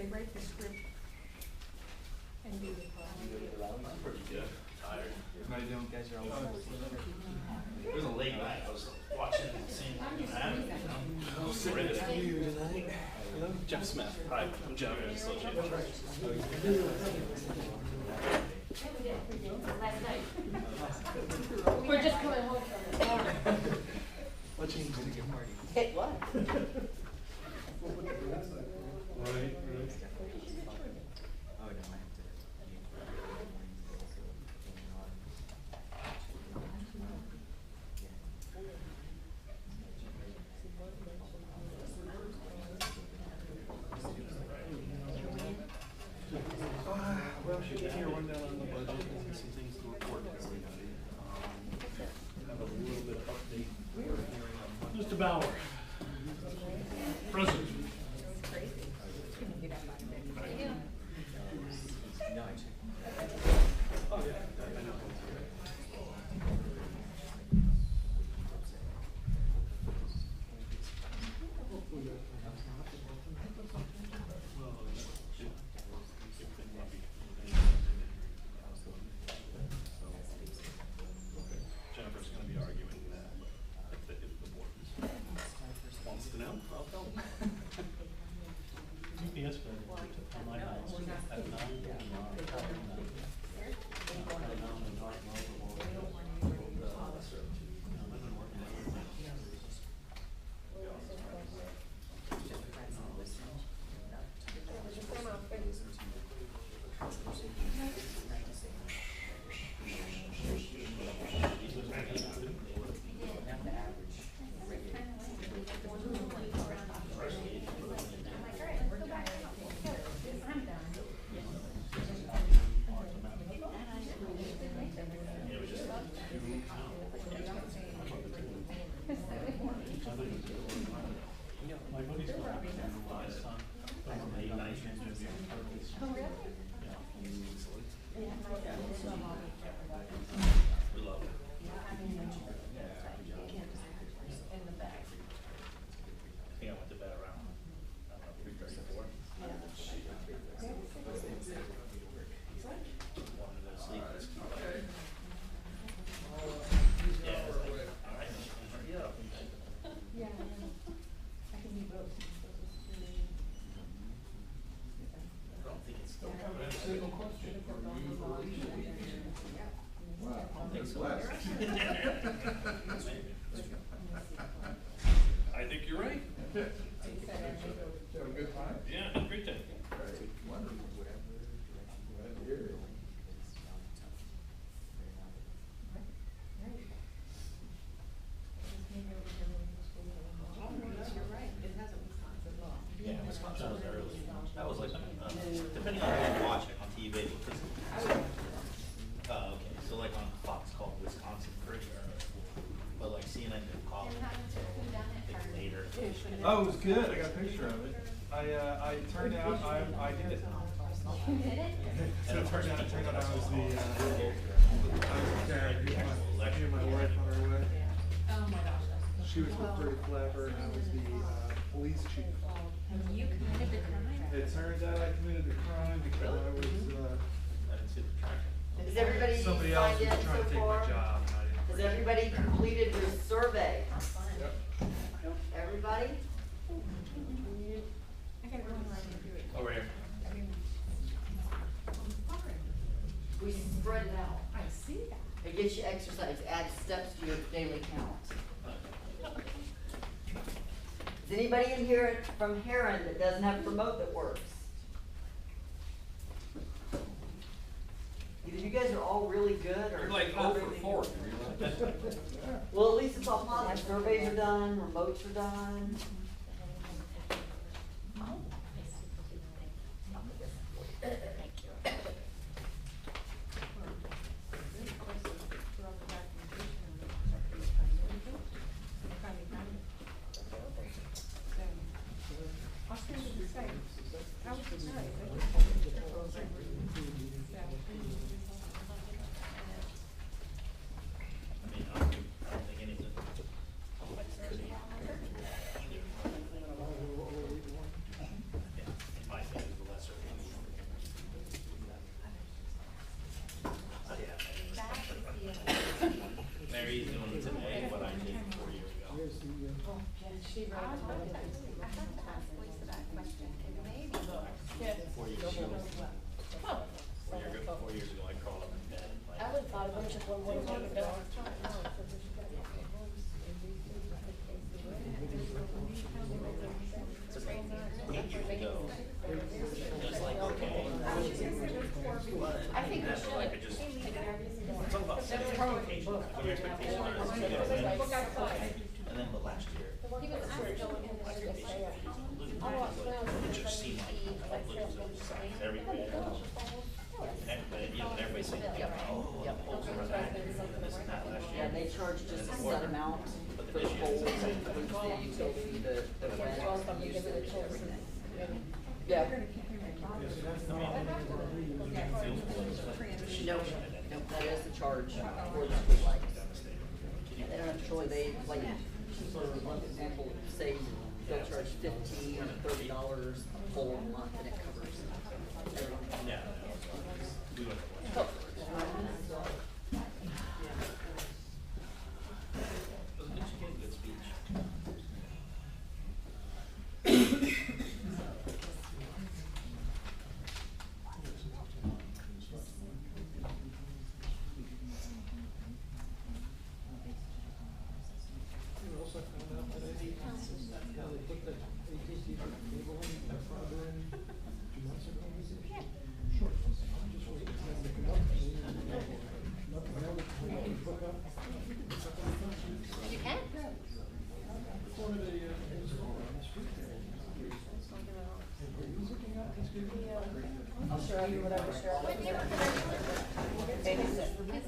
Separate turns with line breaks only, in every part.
they write the script and do the problem.
I'm pretty good. Tired.
How you doing? Guys are all
It was a late night. I was watching and seeing what happened.
I'll sit with you tonight. Jeff Smith.
Hi, I'm Jeff, an associate.
Last night. We're just coming home from the morning.
What changed to your party?
It was.
Right.
Oh, no, I have to.
Well, she gave me a rundown on the budget and some things to report to everybody. Have a little bit of update. We're hearing on Monday.
Mr. Bauer. President.
No, I checked.
Oh, yeah, I know.
Jennifer's going to be arguing that if the board wants to know, I'll tell them.
GPS for my house at 9 tomorrow. My buddy's going last time.
We love it. I think I went to bed around, I don't know, 3:34. Wanted to sleep. Yeah, I was like, all right, hurry up.
Yeah, I can do both.
I don't think it's still coming.
Single question for you or
I don't think so. I think you're right.
Did you have a good time?
Yeah, had a great time.
Wonderful. Glad to hear it.
You're right, it has a Wisconsin law.
Yeah, Wisconsin was early. That was like, depending on how you watch it on TV, because, okay, so like on Fox called Wisconsin pretty early. But like CNN didn't call it until I think later.
Oh, it was good. I got a picture of it. I turned out, I did it.
You did it?
So it turned out I was the carrier. Me and my wife on our way.
Oh my gosh.
She was with Pretty Clever and I was the police chief.
You committed the crime?
It turned out I committed the crime because I was,
I didn't see the track.
Has everybody
somebody else
signed
was
in
trying
so
to take my
far?
job. And I didn't.
Has everybody completed your survey?
Yep.
Everybody?
I gotta go right into it.
Over here.
I mean,
We spread it out.
I see that.
It gets you exercise, adds steps to your daily count. Is anybody in here from Heron that doesn't have a remote that works? Either you guys are all really good or.
You're like
not
over
really
4.
good. Well, at least it's all positive. Surveys are done, remotes are done.
I'll send you the same. I was surprised.
I mean, I don't think anything. Yeah, in my opinion, the less
Yeah.
4 years ago. 4 years ago, I crawled up in bed and like.
I would thought of it when we were done.
8 years ago, it was like, okay.
I think we
That's
should.
like it just, it's all about setting expectations. What your expectations are, is you gotta win. And then, but last year,
He was
my expectations were losing. It just seemed like losing signs everywhere. And everybody, you know, and everybody's saying, oh, the polls are back, and this and that last year.
Yeah, they charge just a set amount for the poles, includes the utility, the rent, usage, everything. Yeah. No, that is the charge for the street lights. They don't have to choose, they, like, for example, say they'll charge $15 or $30 a pole a month and it covers everything.
Yeah. We went to
Oh.
It was a good, she gave a good speech.
You also found out today, how they put that AT&T cable in, that fiber in 2 months ago, was it? Sure. I'm just waiting for them to come up, and nothing else, we can hook up.
You can?
One of the, installer on the street there. Are you looking at this cable?
I'll show you whatever, Cheryl. Because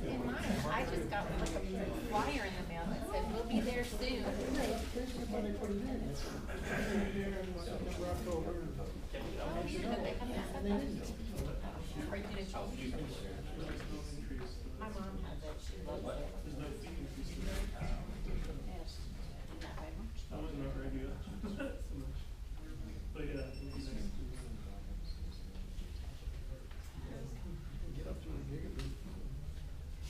in mine, I just got like a flyer in the mail that said, we'll be there soon.
Basically, when they put it in, it's there in September, October.
Oh, sure, but they haven't said that. Or did it change? My mom has it, she loves it. Yes. Isn't that by much?
I wasn't not very good. But yeah, it'll be nice to.
Get up to a gigabit.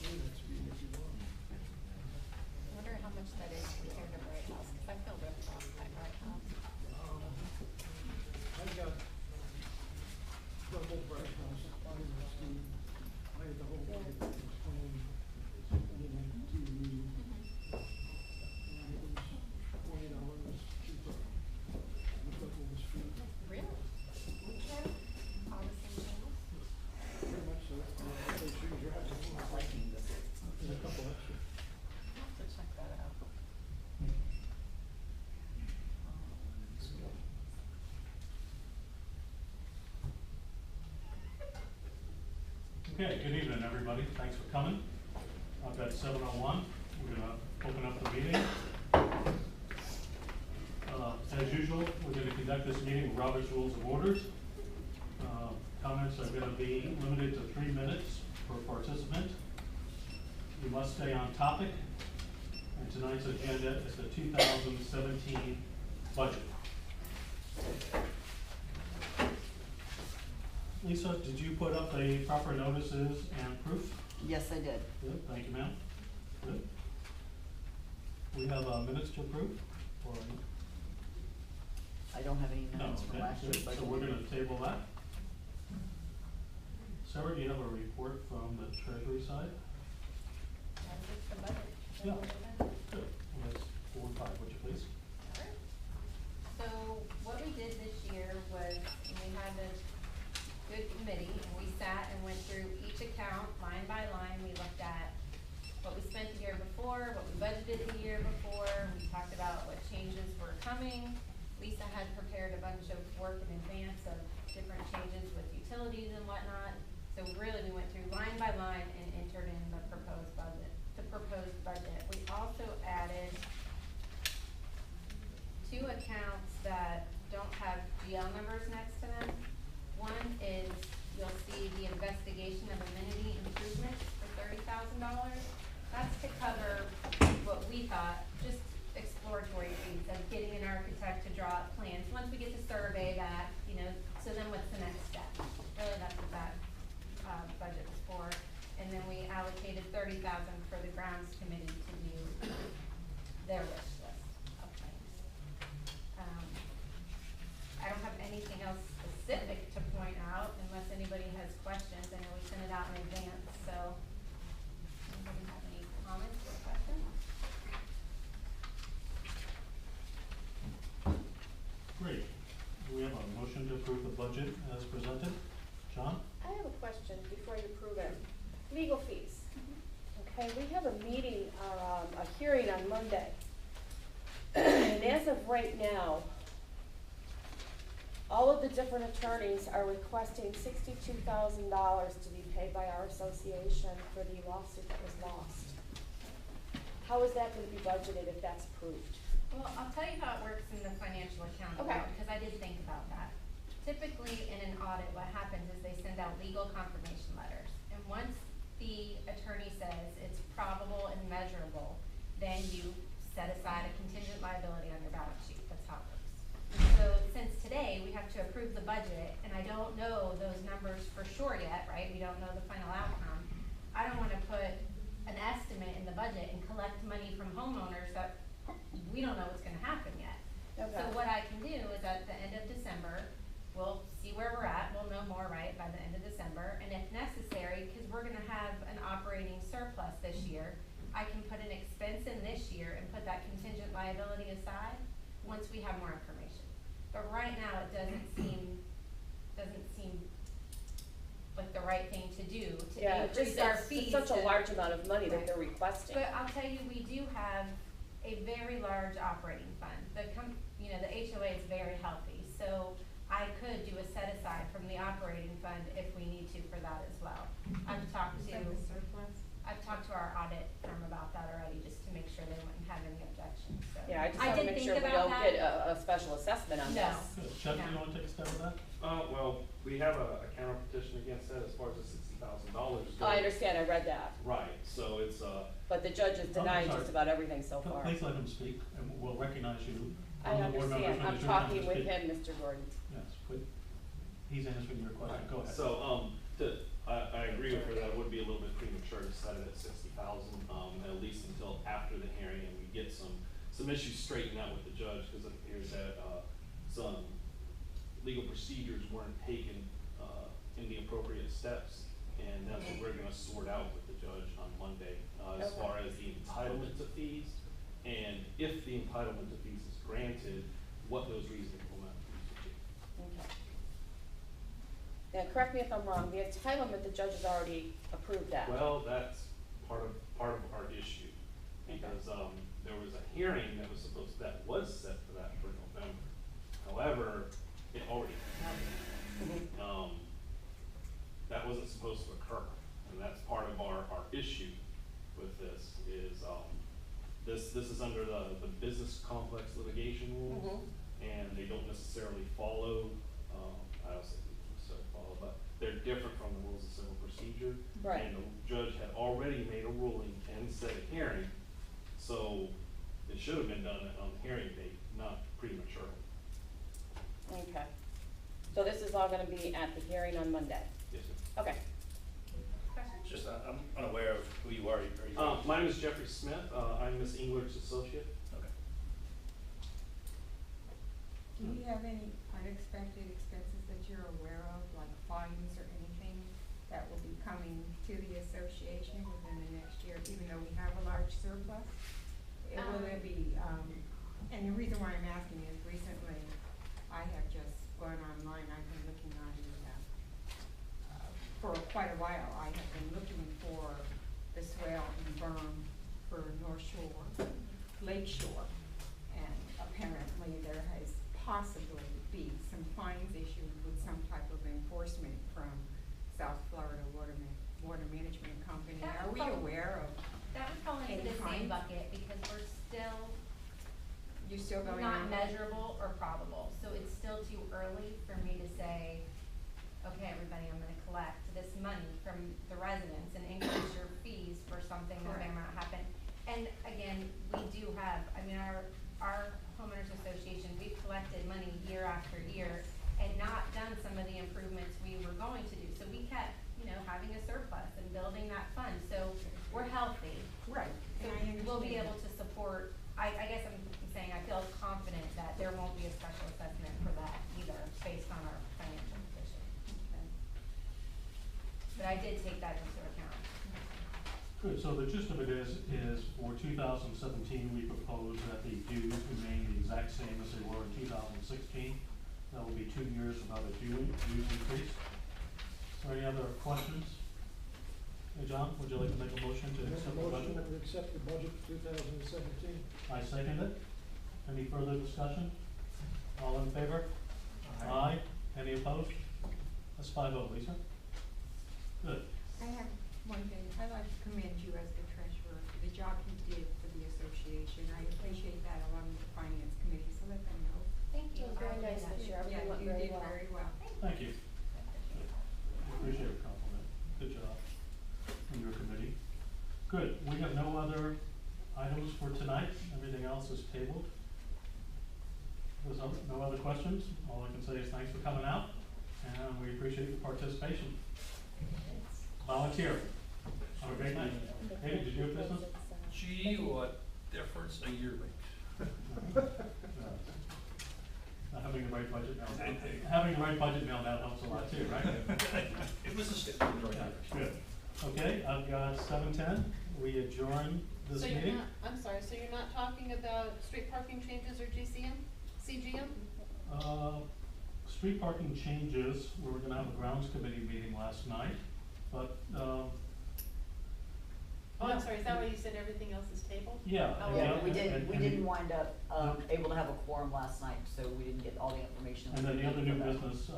That speed if you want.
I wonder how much that is compared to Bright House, because I feel ripped off by Bright House.
I've got double bright house, on the speed. I had the whole thing, it was clean, and then had TV. And it was $20 cheaper. The double the speed,
Really? All the same channels?
pretty much so. They choose your house, there's a couple extra.
I'll have to check that out.
Okay, good evening, everybody. Thanks for coming. I've got 7:01. We're gonna open up the meeting. As usual, we're gonna conduct this meeting with Robert's Rules of Orders. Comments are gonna be limited to 3 minutes per participant. You must stay on topic. And tonight's agenda is the 2017 budget. Lisa, did you put up the proper notices and proof?
Yes, I did.
Good, thank you, ma'am. Good. We have minutes to approve, or?
I don't have any
No,
minutes from
okay,
last year's
good.
budget.
So we're gonna table that. Sarah, do you have a report from the treasury side?
That's just the budget.
Yeah. Good. Well, let's 4 and 5, would you please?
Alright. So what we did this year was, we had a good committee, and we sat and went through each account line by line. We looked at what we spent the year before, what we budgeted the year before. We talked about what changes were coming. Lisa had prepared a bunch of work in advance of different changes with utilities and whatnot. So really, we went through line by line and entered in the proposed budget. We also added 2 accounts that don't have GL numbers next to them. One is, you'll see the investigation of amenity improvements for $30,000. That's to cover what we thought, just exploratory fees of getting an architect to draw up plans. Once we get the survey back, you know, so then what's the next step? Really, that's what that budget was for. And then we allocated $30,000 for the grounds committee to do their wish list of things. I don't have anything else
presented. John?
I have a question before you approve it. Legal fees. Okay, we have a meeting, a hearing on Monday. And as of right now, all of the different attorneys are requesting $62,000 to be paid by our association for the lawsuit that was lost. How is that gonna be budgeted if that's approved?
Well, I'll tell you how it works in the financial accounting
Okay.
world, because I did think about that. Typically, in an audit, what happens is they send out legal confirmation letters. And once the attorney says it's probable and measurable, then you set aside a contingent liability on your balance sheet. That's how it works. So since today, we have to approve the budget, and I don't know those numbers for sure yet, right? We don't know the final outcome. I don't wanna put an estimate in the budget and collect money from homeowners that we don't know what's gonna happen yet. So
Okay.
what I can do is at the end of December, we'll see where we're at, we'll know more, right, by the end of December, and if necessary, cause we're gonna have an operating surplus this year, I can put an expense in this year and put that contingent liability aside, once we have more information. But right now, it doesn't seem like the right thing to do, to
Yeah,
increase
just,
our
it's
fees
such a
to-
large amount of money that
Right.
they're requesting.
But I'll tell you, we do have a very large operating fund. The HOA is very healthy, so I could do a set aside from the operating fund if we need to for that as well. I've talked to our audit firm about that already, just to make sure they wouldn't have any objections, so.
Yeah, I just wanna
did
make
think
sure we
about
don't
that.
get a special assessment on
No.
this.
Good. Chuck, do you
No.
wanna take a stab at that?
Well, we have a counter petition against that as far as the $60,000 goes.
Oh, I understand, I read that,
Right, so it's,
but the judge has denied
sorry.
just about everything so far.
Please let him speak, and we'll recognize you.
I
One of the board members
understand,
when
I'm
it's your time to
talking with
speak.
him, Mr. Gordon.
Yes, please. He's answering your question, go ahead.
So, I agree with her that it would be a little bit premature to set it at 60,000, at least until after the hearing and we get some issues straightened out with the judge, because it appears that, some legal procedures weren't taken, in the appropriate steps, and that's what we're gonna sort out with the judge on Monday, as
Okay.
far as the entitlement to fees, and if the entitlement to fees is granted, what those reasonable amounts would be.
Okay. Now, correct me if I'm wrong, the entitlement, the judge has already approved that.
Well, that's part of our issue, because, there was a hearing that was set for that for November. However, it already happened.
Mhm.
That wasn't supposed to occur, and that's part of our issue with this, is, this is under the business complex litigation rules,
Mhm.
and they don't necessarily follow, I don't say necessarily follow, but they're different from the rules of civil procedure.
Right.
And the judge had already made a ruling and set a hearing, so it should have been done on the hearing date, not prematurely.
Okay. So this is all gonna be at the hearing on Monday?
Yes, sir.
Okay.
It's just, I'm unaware of who you are. Are you?
My name is Jeffrey Smith, I'm Miss Englert's associate.
Okay.
Do you have any unexpected expenses that you're aware of, like fines or anything that will be coming to the association within the next year, even though we have a large surplus? Will there be, and the reason why I'm asking is recently, I have just gone online, I've been looking on for quite a while, I have been looking for the swale and berm for North Shore, Lake Shore. And apparently there has possibly be some fines issued with some type of enforcement from South Florida Water Management Company.
That
Are
would
we
fall-
aware of,
That would fall into
Any
the same
fines?
bucket, because we're still
you're still going
not
on?
measurable or probable, so it's still too early for me to say, okay, everybody, I'm gonna collect this money from the residents and increase your fees for something that may or may not happen. And again, we do have, our homeowners association, we've collected money year after year and not done some of the improvements we were going to do. So we kept, having a surplus and building that fund, so we're healthy.
Right,
So
and I
we'll be
understand.
able to support, I guess I'm saying, I feel confident that there won't be a special assessment for that either, based on our financial position.
Okay.
But I did take that into account.
Good, so the gist of it is for 2017, we propose that the dues remain the exact same as they were in 2016. That will be 2 years without a dues increase. Is there any other questions? Hey, John, would you like to make a motion to
Make a
accept the
motion
budget?
that we accept the budget for 2017.
I second it. Any further discussion? All in favor? Aye. Any opposed? That's 5-0, Lisa. Good.
I have one thing, I'd like to commend you as the treasurer for the job you did for the association. I appreciate that along with the finance committee, so let them know.
Thank you.
It was very nice this year.
Yeah,
Everything went
you
very
did
well.
very well.
Thank you. I appreciate your compliment. Good job. And your committee. Good. We have no other items for tonight. Everything else is tabled. There's no other questions. All I can say is thanks for coming out, and we appreciate your participation. Volunteer. Have a great night. Hey, did you have business?
Gee, what difference a year makes.
Having the right budget now, having the right budget now, that helps a lot too, right?
It was a step in the right
Yeah,
direction.
good. Okay, I've got 7:10. We adjourn this
So
meeting.
you're not, I'm sorry, so you're not talking about street parking changes or CGM?
Street parking changes, we were gonna have a grounds committee meeting last night, but,
Oh, I'm sorry, is that why you said everything else is tabled?
yeah.
Oh,
Yeah,
okay.
we didn't,
and-
we
and-
didn't wind up,
No.
able to have a quorum last night, so we didn't get all the information.
And
we
then the other
needed
new
for that.
business,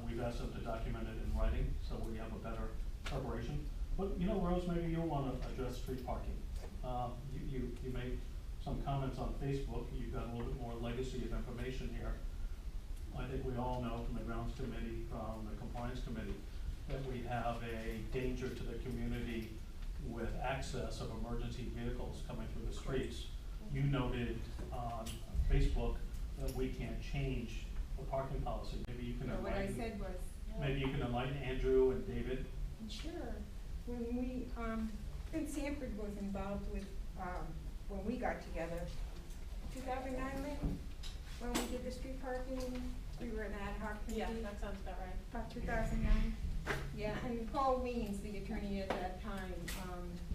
we've asked them to document it in writing, so we have a better preparation. But, you know, Rose, maybe you'll wanna address street parking. You made some comments on Facebook, you've got a little bit more legacy of information here. I think we all know from the grounds committee, from the compliance committee, that we have a danger to the community with access of emergency vehicles coming through the streets. You noted on Facebook that we can't change the parking policy. Maybe you can
So what I
enlighten,
said was,
maybe you can enlighten Andrew and David.
sure, when we, and Sanford was involved with, when we got together, 2009, Lynn? When we did the street parking, we were an ad hoc
Yeah,
committee.
that sounds about right.
About 2009. Yeah, and Paul Weens, the attorney at that time,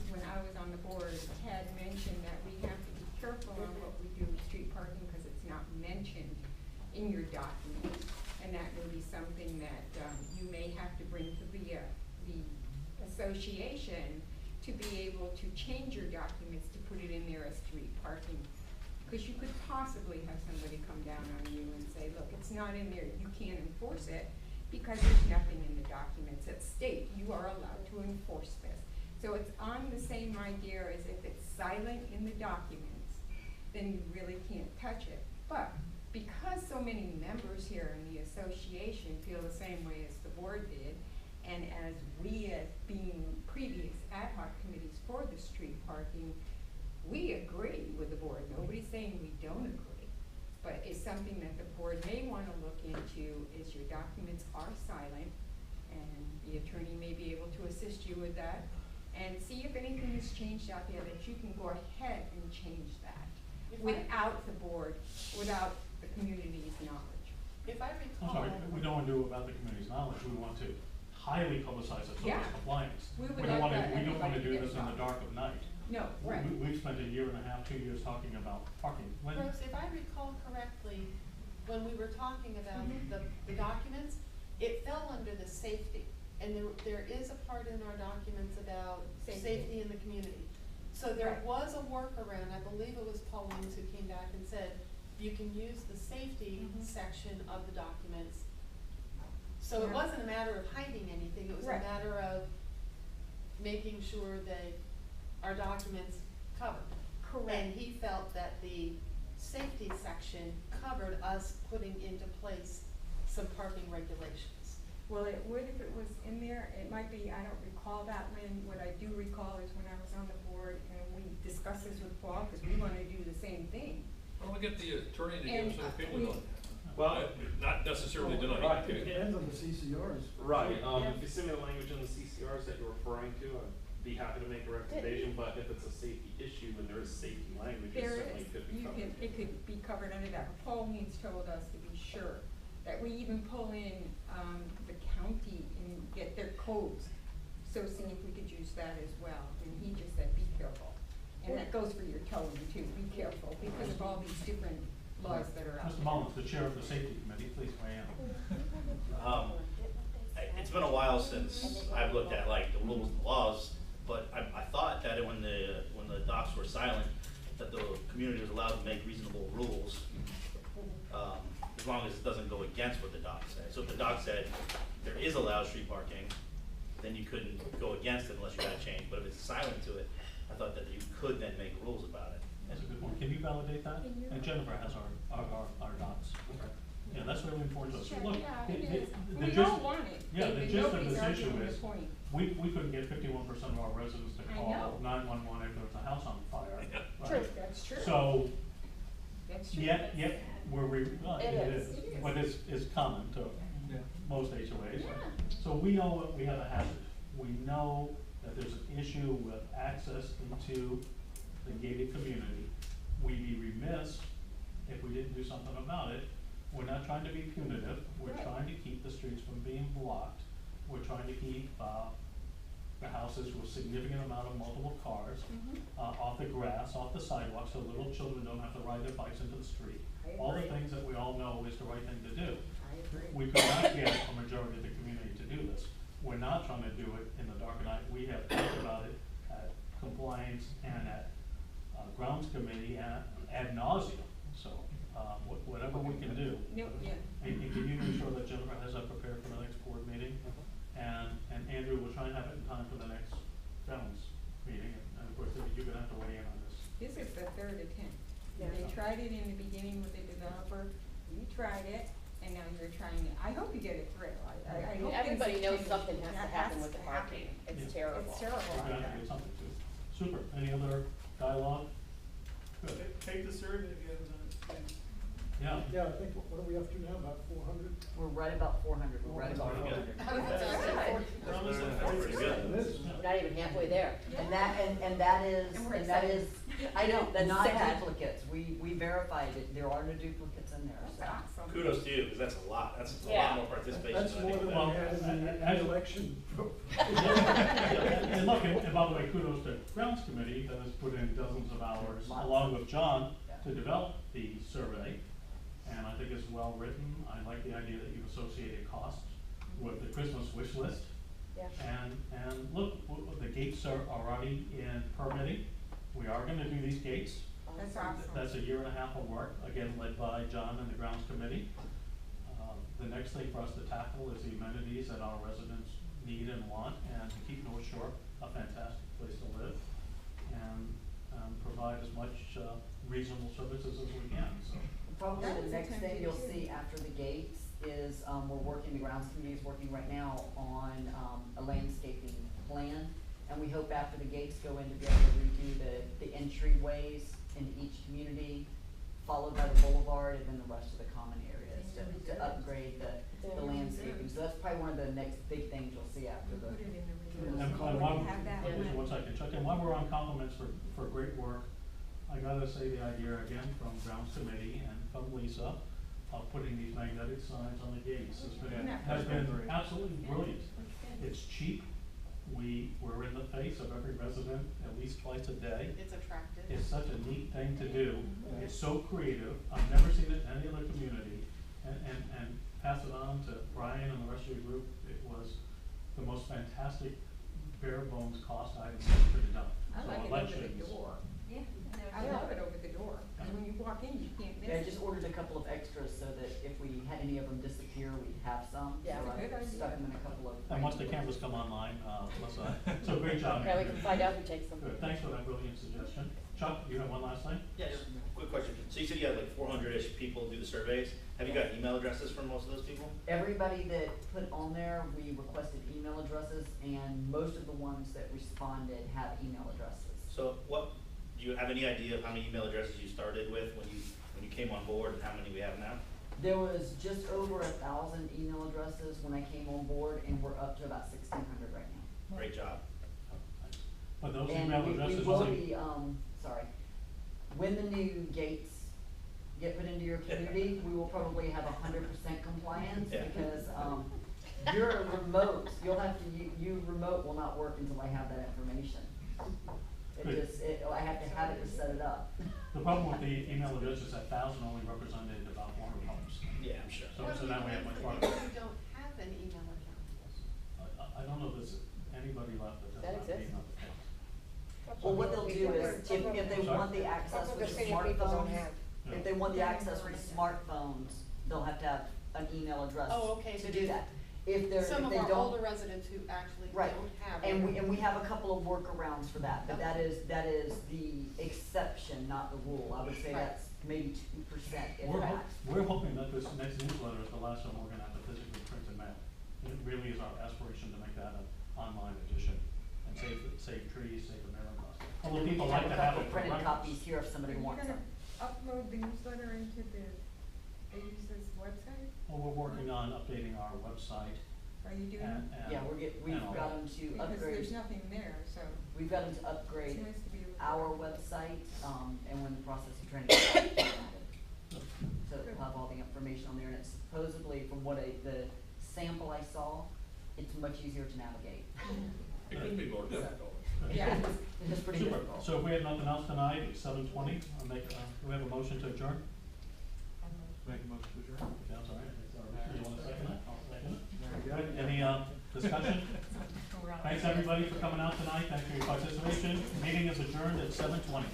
when I was on the board, had mentioned that we have to be careful on what we do with street parking because it's not mentioned in your documents. And that may be something that, you may have to bring to the association to be able to change your documents to put it in there as street parking. Because you could possibly have somebody come down on you and say, look, it's not in there, you can't enforce it, because there's nothing in the documents that state you are allowed to enforce this. So it's on the same idea as if it's silent in the documents, then you really can't touch it. But because so many members here in the association feel the same way as the board did, and as we as being previous ad hoc committees for the street parking, we agree with the board. Nobody's saying we don't agree. But it's something that the board may wanna look into is your documents are silent, and the attorney may be able to assist you with that. And see if anything has changed out there that you can go ahead and change that without the board, without the community's knowledge.
If I
I'm
recall.
sorry, we don't wanna do it without the community's knowledge, we want to highly publicize it so
Yeah.
it's compliance.
We would
don't
like
wanna,
that
we don't wanna
everybody
do
to
this in the
get
dark of night.
No, right.
We've spent a year and a half, 2 years talking about parking. When-
Rose, if I recall correctly, when we were talking about
Mhm.
the documents, it fell under the safety. And there is a part in our documents about
Safety.
safety in the community. So there
Right.
was a workaround, I believe it was Paul Weems who came back and said, you can use the safety
Mhm.
section of the documents. So it
Yeah.
wasn't a matter of hiding anything, it was a
Right.
matter of making sure that our documents covered.
Correct.
And he felt that the safety section covered us putting into place some parking regulations.
Well, it would if it was in there. It might be, I don't recall that, Lynn. What I do recall is when I was on the board and we discussed this with Paul, because we wanna do the same thing.
Why don't we get the attorney to give
And,
us an opinion
we-
on it?
Well,
Not necessarily
Right.
denying
It
it.
depends on the CCRs.
right,
Yeah.
if you send me the language in the CCRs that you're referring to, I'd be happy to make a recommendation, but if it's a safety issue and there is safety language, it
There
certainly
is,
could be
you
covered.
can, it could be covered under that. But Paul Weeds told us to be sure that we even pull in, the county and get their codes. So see if we could use that as well. And he just said, be careful. And that goes for your towing too, be careful, because of all these different laws that are out
Mr.
there.
Mullins, the chair of the safety committee, please weigh in.
It's been a while since I've looked at like the rules and laws, but I thought that when the docs were silent, that the community was allowed to make reasonable rules, as long as it doesn't go against what the docs say. So if the doc said there is allowed street parking, then you couldn't go against it unless you got a change. But if it's silent to it, I thought that you could then make rules about it.
That's a good point. Can you validate that? And Jennifer has our docs. Yeah, that's really important to us.
Sure,
Look,
yeah,
the-
it
the-
is.
the
We
gist-
all want it.
Yeah, the
And
gist of
nobody's
this issue
arguing the
is,
point.
we couldn't get 51% of our residents to
I
call
know.
911 if there was a house on fire.
Yeah.
Right?
That's true.
So,
That's true.
yet, well,
It is.
It is.
but it's common to
Yeah.
most HOAs.
Yeah.
So we know that we have a hazard. We know that there's an issue with access into the gated community. We'd be remiss if we didn't do something about it. We're not trying to be punitive. We're
Right.
trying to keep the streets from being blocked. We're trying to keep, the houses with significant amount of multiple cars, off the grass, off the sidewalk, so little children don't have to ride their bikes into the street.
I
All the
agree.
things that we all know is the right thing to do.
I agree.
We could not get a majority of the community to do this. We're not trying to do it in the dark of night. We have talked about it at compliance and at, grounds committee and ad nauseum. So, whatever we can do.
No, yeah.
And can you make sure that Jennifer has that prepared for the next board meeting? And Andrew, we'll try and have it in time for the next grounds meeting. And of course, you're gonna have to weigh in on this.
This is the third attempt.
Yeah.
They tried it in the beginning with the developer, you tried it, and now you're trying it. I hope you get it through. I
I mean,
hope
everybody
things
knows
change.
something has to
That
happen
has
with the
to
parking.
happen.
It's
Yeah.
terrible.
It's terrible
We're
out
gonna have to
there.
get something to. Super. Any other dialogue? Good.
Take the survey if you haven't done it. Thanks.
Yeah.
Yeah, I think, what are we up to now, about 400?
We're right about 400, we're right about
Pretty good.
400.
We're almost at
Pretty
40%.
good.
It is.
We're not even halfway there.
And that is,
And we're
and that
excited.
is,
I know, that's
not
sad.
duplicates, we verified it, there are no duplicates in there, so.
That's awesome.
Kudos to you, because that's a lot. That's a
Yeah.
lot more participation
That's
than I
more
think.
than
Well,
we had in the
as-
election.
And look, and by the way, kudos to grounds committee that has put in dozens of hours,
Lots.
along with John,
Yeah.
to develop the survey. And I think it's well written. I like the idea that you've associated costs with the Christmas wish list.
Yeah.
And look, the gates are already in permitting. We are gonna do these gates.
That's awesome.
That's a year and a half of work, again, led by John and the grounds committee. The next thing for us to tackle is the amenities that our residents need and want, and to keep North Shore a fantastic place to live, and, provide as much, reasonable services as we can, so.
Probably
That
the
was
next thing
attempted
you'll
too.
see after the gates is, we're working, the grounds committee is working right now on, a landscaping plan. And we hope after the gates go in to be able to redo the entryways into each community, followed by the boulevard and then the rest of the common areas to upgrade the landscaping. So that's probably one of the next big things you'll see after
We
the.
put it in the
And
reserve.
while,
We have that
just
one.
one second, Chuck, and while we're on compliments for great work, I gotta say the idea again from grounds committee and from Lisa of putting these magnetic signs on the gates has been absolutely brilliant. It's cheap. We're in the face of every resident at least twice a day.
It's attractive.
It's such a neat thing to do. It's so creative. I've never seen it in any other community. And pass it on to Brian and the rest of your group. It was the most fantastic bare bones cost item that's been done.
I
So
like it over the
elections-
door.
Yeah.
I love it over the door. And when you walk in, you can't miss
Yeah, I
it.
just ordered a couple of extras so that if we had any of them disappear, we'd have some.
Yeah.
So
That's a good
I
idea.
stuck them in a couple of.
And once the cameras come online, so great job.
Yeah, we
Andrew.
can find out who takes them.
Good, thanks for that brilliant suggestion. Chuck, you have one last thing?
Yeah, just a quick question. So you said you had like 400-ish people do the surveys. Have you got email addresses from most of those people?
Everybody that put on there, we requested email addresses, and most of the ones that responded have email addresses.
So do you have any idea of how many email addresses you started with when you came on board and how many we have now?
There was just over 1,000 email addresses when I came on board, and we're up to about 1,600 right now.
Great job.
But those email
And we
addresses
will
only.
be, sorry, when the new gates get put into your community, we will probably have 100% compliance,
Yeah.
because, your remote, you'll have to, you remote will not work until I have that information.
Good.
I have to have it to set it up.
The problem with the email address is that 1,000 only represented about 400 homes.
Yeah, I'm sure.
So now we have much more.
What do you do if you don't have an email account?
I don't know if there's anybody left that does
That
not have an
exists.
email account.
Well, what they'll do is, if they want the access
That's what
for the
they're saying people don't
smartphones,
have.
if they want the access for the smartphones, they'll have to have an email address
Oh, okay,
to
but
do
if-
that. If they're, if they
Some
don't.
of our older residents who actually
Right,
don't have.
and
it.
we have a couple of workarounds for that, but that is the exception, not the rule. I would say
Right.
that's maybe 2% if that.
We're hoping that this next newsletter is the last one we're gonna have to physically print and mail. It really is our aspiration to make that an online edition and save trees, save the mailing cost.
And
Although
then we
people
have
like
a
to have
couple
it for
printed
reference.
copies here if somebody
Are you
wants
gonna
them.
upload the newsletter into the AUSA's website?
Well, we're working on updating our website
Are you doing
and.
it?
Yeah, we've
and all
got
that.
them to
Because
upgrade,
there's nothing there, so
we've got them to
it's
upgrade
nice to be able to.
our website, and we're in the process of trying to get that added. So we'll have all the information on there, and it's supposedly, from what the sample I saw, it's much easier to navigate.
It could be more difficult.
Yeah.
It is pretty
Super.
difficult.
So if we have nothing else tonight, it's 7:20, do we have a motion to adjourn?
Make a motion to adjourn.
Okay, I'm sorry, you want to second it? I'll second it. Good. Any, discussion? Thanks, everybody, for coming out tonight, thanks for your participation, meeting is adjourned at 7:20.